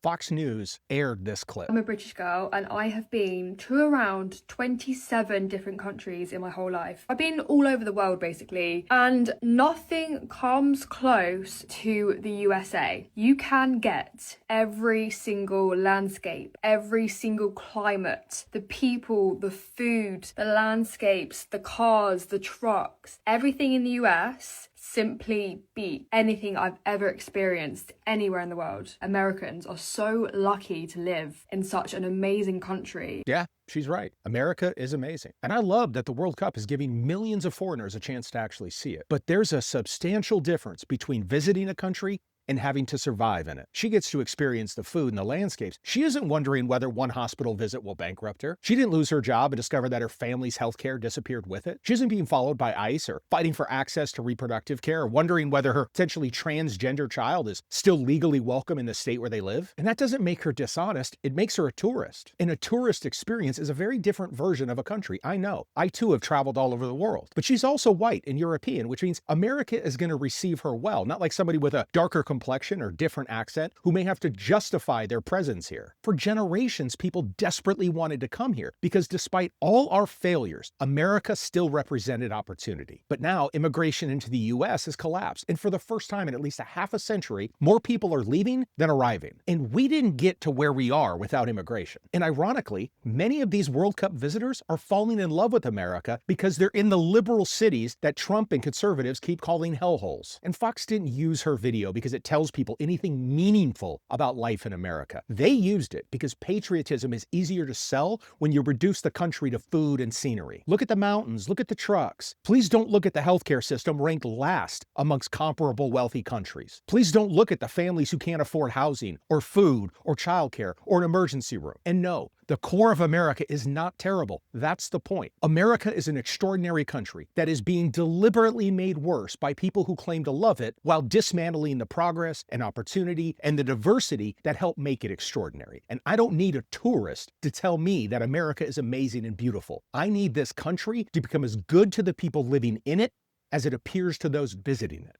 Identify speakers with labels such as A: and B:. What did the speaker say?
A: Fox News aired this clip.
B: I'm a British girl and I have been to around 27 different countries in my whole life. I've been all over the world basically, and nothing comes close to the USA. You can get every single landscape, every single climate, the people, the food, the landscapes, the cars, the trucks, everything in the US simply beat anything I've ever experienced anywhere in the world. Americans are so lucky to live in such an amazing country.
A: Yeah, she's right. America is amazing. And I love that the World Cup is giving millions of foreigners a chance to actually see it. But there's a substantial difference between visiting a country and having to survive in it. She gets to experience the food and the landscapes. She isn't wondering whether one hospital visit will bankrupt her. She didn't lose her job and discover that her family's healthcare disappeared with it. She isn't being followed by ICE or fighting for access to reproductive care or wondering whether her potentially transgender child is still legally welcome in the state where they live. And that doesn't make her dishonest. It makes her a tourist. And a tourist experience is a very different version of a country. I know. I too have traveled all over the world. But she's also white and European, which means America is going to receive her well, not like somebody with a darker complexion or different accent who may have to justify their presence here. For generations, people desperately wanted to come here because despite all our failures, America still represented opportunity. But now immigration into the US has collapsed. And for the first time in at least a half a century, more people are leaving than arriving. And we didn't get to where we are without immigration. And ironically, many of these World Cup visitors are falling in love with America because they're in the liberal cities that Trump and conservatives keep calling hellholes. And Fox didn't use her video because it tells people anything meaningful about life in America. They used it because patriotism is easier to sell when you reduce the country to food and scenery. Look at the mountains, look at the trucks. Please don't look at the healthcare system ranked last amongst comparable wealthy countries. Please don't look at the families who can't afford housing or food or childcare or an emergency room. And no, the core of America is not terrible. That's the point. America is an extraordinary country that is being deliberately made worse by people who claim to love it while dismantling the progress and opportunity and the diversity that help make it extraordinary. And I don't need a tourist to tell me that America is amazing and beautiful. I need this country to become as good to the people living in it as it appears to those visiting it.